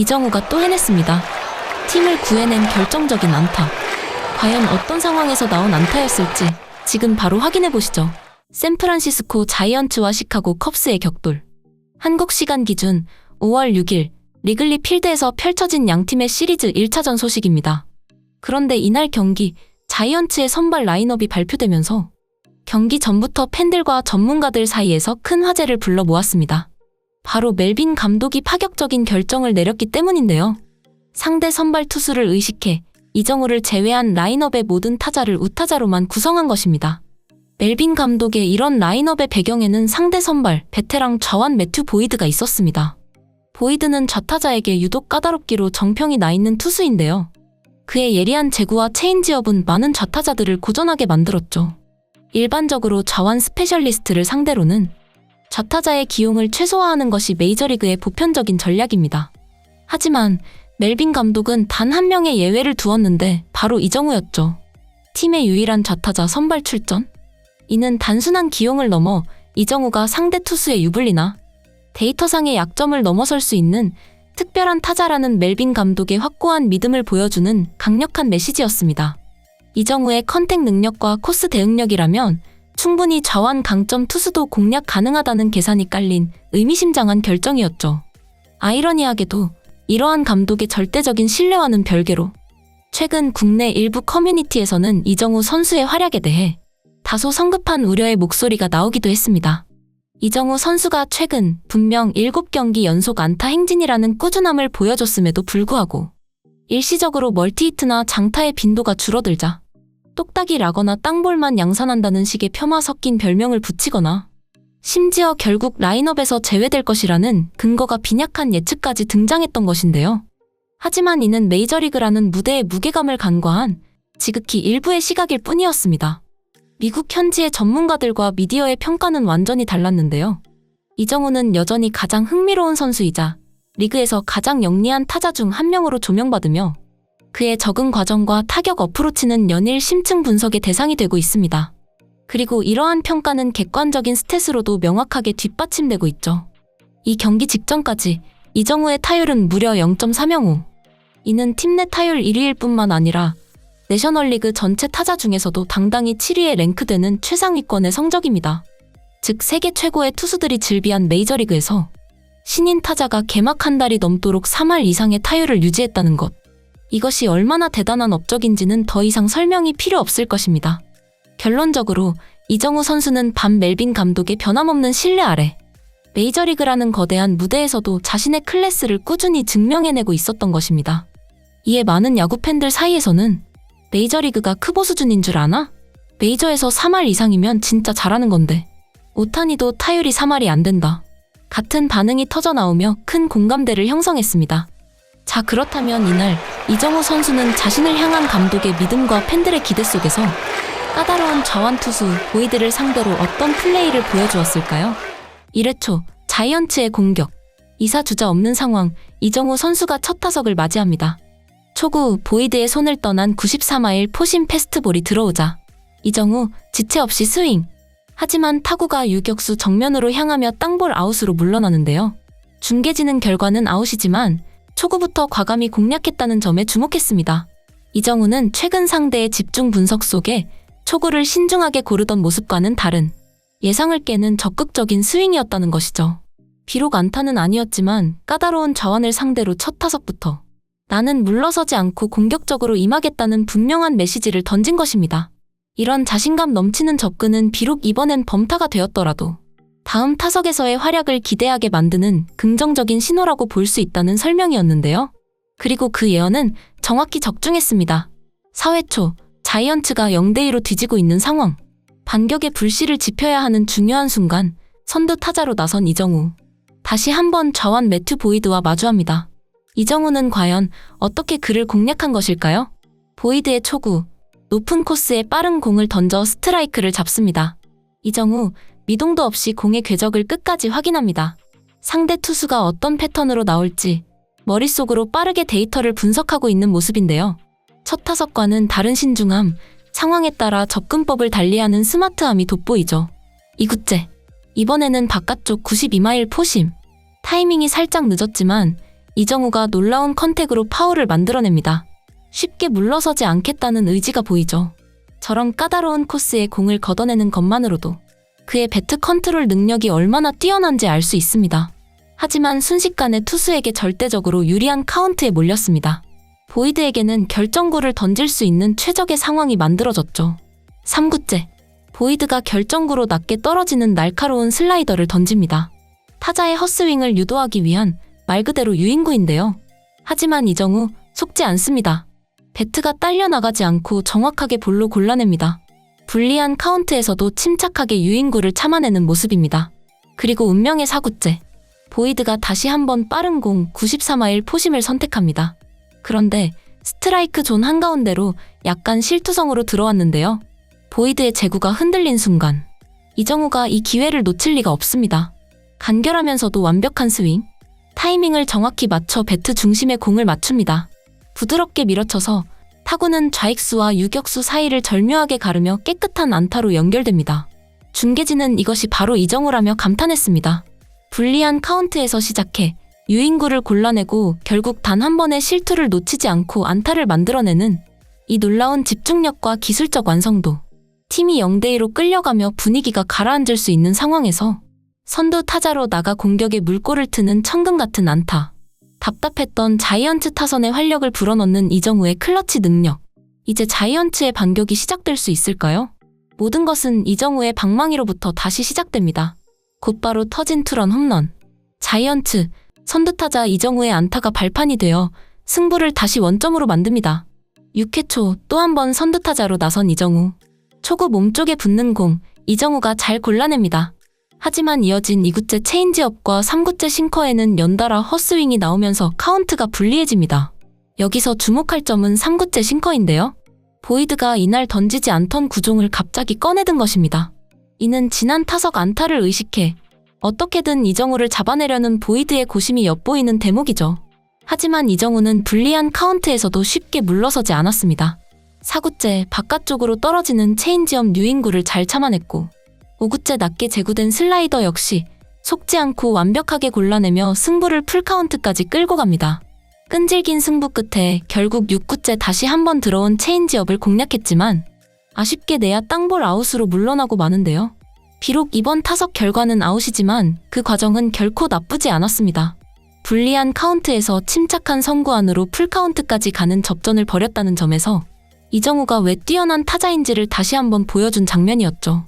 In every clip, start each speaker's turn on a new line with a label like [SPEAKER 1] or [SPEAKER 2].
[SPEAKER 1] 이정우가 또 해냈습니다. 팀을 구해낸 결정적인 안타. 과연 어떤 상황에서 나온 안타였을지 지금 바로 확인해보시죠. 샌프란시스코 자이언츠와 시카고 컵스의 격돌. 한국 시간 기준 5월 6일 리글리 필드에서 펼쳐진 양팀의 시리즈 1차전 소식입니다. 그런데 이날 경기 자이언츠의 선발 라인업이 발표되면서 경기 전부터 팬들과 전문가들 사이에서 큰 화제를 불러 모았습니다. 바로 멜빈 감독이 파격적인 결정을 내렸기 때문인데요. 상대 선발 투수를 의식해 이정우를 제외한 라인업의 모든 타자를 우타자로만 구성한 것입니다. 멜빈 감독의 이런 라인업의 배경에는 상대 선발 베테랑 좌완 매튜 보이드가 있었습니다. 보이드는 좌타자에게 유독 까다롭기로 정평이 나 있는 투수인데요. 그의 예리한 제구와 체인지업은 많은 좌타자들을 고전하게 만들었죠. 일반적으로 좌완 스페셜리스트를 상대로는 좌타자의 기용을 최소화하는 것이 메이저리그의 보편적인 전략입니다. 하지만 멜빈 감독은 단 한 명의 예외를 두었는데 바로 이정우였죠. 팀의 유일한 좌타자 선발 출전? 이는 단순한 기용을 넘어 이정우가 상대 투수의 유불리나 데이터상의 약점을 넘어설 수 있는 특별한 타자라는 멜빈 감독의 확고한 믿음을 보여주는 강력한 메시지였습니다. 이정우의 컨택 능력과 코스 대응력이라면 충분히 좌완 강점 투수도 공략 가능하다는 계산이 깔린 의미심장한 결정이었죠. 아이러니하게도 이러한 감독의 절대적인 신뢰와는 별개로 최근 국내 일부 커뮤니티에서는 이정우 선수의 활약에 대해 다소 성급한 우려의 목소리가 나오기도 했습니다. 이정우 선수가 최근 분명 7경기 연속 안타 행진이라는 꾸준함을 보여줬음에도 불구하고 일시적으로 멀티히트나 장타의 빈도가 줄어들자 똑딱이라거나 땅볼만 양산한다는 식의 폄하 섞인 별명을 붙이거나 심지어 결국 라인업에서 제외될 것이라는 근거가 빈약한 예측까지 등장했던 것인데요. 하지만 이는 메이저리그라는 무대의 무게감을 간과한 지극히 일부의 시각일 뿐이었습니다. 미국 현지의 전문가들과 미디어의 평가는 완전히 달랐는데요. 이정우는 여전히 가장 흥미로운 선수이자 리그에서 가장 영리한 타자 중 한 명으로 조명받으며 그의 적응 과정과 타격 어프로치는 연일 심층 분석의 대상이 되고 있습니다. 그리고 이러한 평가는 객관적인 스탯으로도 명확하게 뒷받침되고 있죠. 이 경기 직전까지 이정우의 타율은 무려 0.305. 이는 팀 내 타율 1위일 뿐만 아니라 내셔널리그 전체 타자 중에서도 당당히 7위에 랭크되는 최상위권의 성적입니다. 즉 세계 최고의 투수들이 즐비한 메이저리그에서 신인 타자가 개막 한 달이 넘도록 3할 이상의 타율을 유지했다는 것. 이것이 얼마나 대단한 업적인지는 더 이상 설명이 필요 없을 것입니다. 결론적으로 이정우 선수는 반 멜빈 감독의 변함없는 신뢰 아래 메이저리그라는 거대한 무대에서도 자신의 클래스를 꾸준히 증명해내고 있었던 것입니다. 이에 많은 야구 팬들 사이에서는 메이저리그가 크보 수준인 줄 아나? 메이저에서 3할 이상이면 진짜 잘하는 건데 오타니도 타율이 3할이 안 된다. 같은 반응이 터져나오며 큰 공감대를 형성했습니다. 자, 그렇다면 이날 이정우 선수는 자신을 향한 감독의 믿음과 팬들의 기대 속에서 까다로운 좌완 투수 보이드를 상대로 어떤 플레이를 보여주었을까요? 1회 초 자이언츠의 공격. 2사 주자 없는 상황, 이정우 선수가 첫 타석을 맞이합니다. 초구 보이드의 손을 떠난 94마일 포심 패스트볼이 들어오자 이정우 지체 없이 스윙. 하지만 타구가 유격수 정면으로 향하며 땅볼 아웃으로 물러나는데요. 중계진은 결과는 아웃이지만 초구부터 과감히 공략했다는 점에 주목했습니다. 이정우는 최근 상대의 집중 분석 속에 초구를 신중하게 고르던 모습과는 다른 예상을 깨는 적극적인 스윙이었다는 것이죠. 비록 안타는 아니었지만 까다로운 좌완을 상대로 첫 타석부터 나는 물러서지 않고 공격적으로 임하겠다는 분명한 메시지를 던진 것입니다. 이런 자신감 넘치는 접근은 비록 이번엔 범타가 되었더라도 다음 타석에서의 활약을 기대하게 만드는 긍정적인 신호라고 볼 수 있다는 설명이었는데요. 그리고 그 예언은 정확히 적중했습니다. 4회 초 자이언츠가 0대2로 뒤지고 있는 상황. 반격의 불씨를 지펴야 하는 중요한 순간 선두 타자로 나선 이정우. 다시 한번 좌완 매튜 보이드와 마주합니다. 이정우는 과연 어떻게 그를 공략한 것일까요? 보이드의 초구, 높은 코스에 빠른 공을 던져 스트라이크를 잡습니다. 이정우, 미동도 없이 공의 궤적을 끝까지 확인합니다. 상대 투수가 어떤 패턴으로 나올지 머릿속으로 빠르게 데이터를 분석하고 있는 모습인데요. 첫 타석과는 다른 신중함, 상황에 따라 접근법을 달리하는 스마트함이 돋보이죠. 2구째, 이번에는 바깥쪽 92마일 포심. 타이밍이 살짝 늦었지만 이정우가 놀라운 컨택으로 파울을 만들어냅니다. 쉽게 물러서지 않겠다는 의지가 보이죠. 저런 까다로운 코스에 공을 걷어내는 것만으로도 그의 배트 컨트롤 능력이 얼마나 뛰어난지 알 수 있습니다. 하지만 순식간에 투수에게 절대적으로 유리한 카운트에 몰렸습니다. 보이드에게는 결정구를 던질 수 있는 최적의 상황이 만들어졌죠. 3구째, 보이드가 결정구로 낮게 떨어지는 날카로운 슬라이더를 던집니다. 타자의 헛스윙을 유도하기 위한 말 그대로 유인구인데요. 하지만 이정우 속지 않습니다. 배트가 딸려 나가지 않고 정확하게 볼로 골라냅니다. 불리한 카운트에서도 침착하게 유인구를 참아내는 모습입니다. 그리고 운명의 4구째, 보이드가 다시 한번 빠른 공 94마일 포심을 선택합니다. 그런데 스트라이크 존 한가운데로 약간 실투성으로 들어왔는데요. 보이드의 제구가 흔들린 순간 이정우가 이 기회를 놓칠 리가 없습니다. 간결하면서도 완벽한 스윙, 타이밍을 정확히 맞춰 배트 중심에 공을 맞춥니다. 부드럽게 밀어쳐서 타구는 좌익수와 유격수 사이를 절묘하게 가르며 깨끗한 안타로 연결됩니다. 중계진은 이것이 바로 이정우라며 감탄했습니다. 불리한 카운트에서 시작해 유인구를 골라내고 결국 단 한 번의 실투를 놓치지 않고 안타를 만들어내는 이 놀라운 집중력과 기술적 완성도. 팀이 0대2로 끌려가며 분위기가 가라앉을 수 있는 상황에서 선두 타자로 나가 공격에 물꼬를 트는 천금 같은 안타. 답답했던 자이언츠 타선의 활력을 불어넣는 이정우의 클러치 능력. 이제 자이언츠의 반격이 시작될 수 있을까요? 모든 것은 이정우의 방망이로부터 다시 시작됩니다. 곧바로 터진 투런 홈런. 자이언츠, 선두타자 이정우의 안타가 발판이 되어 승부를 다시 원점으로 만듭니다. 6회 초 또 한 번 선두타자로 나선 이정우. 초구 몸쪽에 붙는 공, 이정우가 잘 골라냅니다. 하지만 이어진 2구째 체인지업과 3구째 싱커에는 연달아 헛스윙이 나오면서 카운트가 불리해집니다. 여기서 주목할 점은 3구째 싱커인데요. 보이드가 이날 던지지 않던 구종을 갑자기 꺼내든 것입니다. 이는 지난 타석 안타를 의식해 어떻게든 이정우를 잡아내려는 보이드의 고심이 엿보이는 대목이죠. 하지만 이정우는 불리한 카운트에서도 쉽게 물러서지 않았습니다. 4구째 바깥쪽으로 떨어지는 체인지업 유인구를 잘 참아냈고 5구째 낮게 제구된 슬라이더 역시 속지 않고 완벽하게 골라내며 승부를 풀카운트까지 끌고 갑니다. 끈질긴 승부 끝에 결국 6구째 다시 한번 들어온 체인지업을 공략했지만 아쉽게 내야 땅볼 아웃으로 물러나고 마는데요. 비록 이번 타석 결과는 아웃이지만 그 과정은 결코 나쁘지 않았습니다. 불리한 카운트에서 침착한 선구 안으로 풀카운트까지 가는 접전을 벌였다는 점에서 이정우가 왜 뛰어난 타자인지를 다시 한번 보여준 장면이었죠.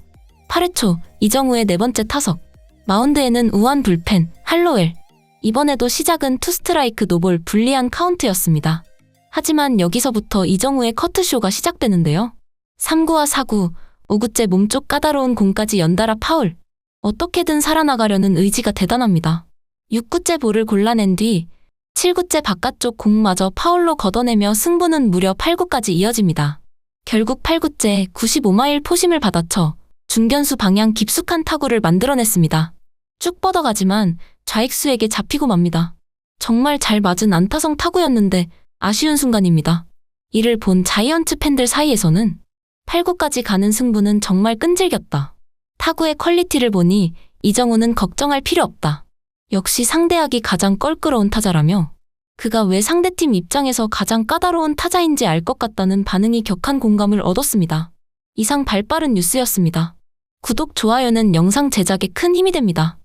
[SPEAKER 1] 8회 초 이정우의 네 번째 타석. 마운드에는 우한 불펜, 할로웰. 이번에도 시작은 투스트라이크 노볼 불리한 카운트였습니다. 하지만 여기서부터 이정우의 커트쇼가 시작되는데요. 3구와 4구, 5구째 몸쪽 까다로운 공까지 연달아 파울. 어떻게든 살아나가려는 의지가 대단합니다. 6구째 볼을 골라낸 뒤 7구째 바깥쪽 공마저 파울로 걷어내며 승부는 무려 8구까지 이어집니다. 결국 8구째 95마일 포심을 받아쳐 중견수 방향 깊숙한 타구를 만들어냈습니다. 쭉 뻗어가지만 좌익수에게 잡히고 맙니다. 정말 잘 맞은 안타성 타구였는데 아쉬운 순간입니다. 이를 본 자이언츠 팬들 사이에서는 8구까지 가는 승부는 정말 끈질겼다. 타구의 퀄리티를 보니 이정우는 걱정할 필요 없다. 역시 상대하기 가장 껄끄러운 타자라며 그가 왜 상대팀 입장에서 가장 까다로운 타자인지 알 것 같다는 반응이 격한 공감을 얻었습니다. 이상 발빠른 뉴스였습니다. 구독, 좋아요는 영상 제작에 큰 힘이 됩니다.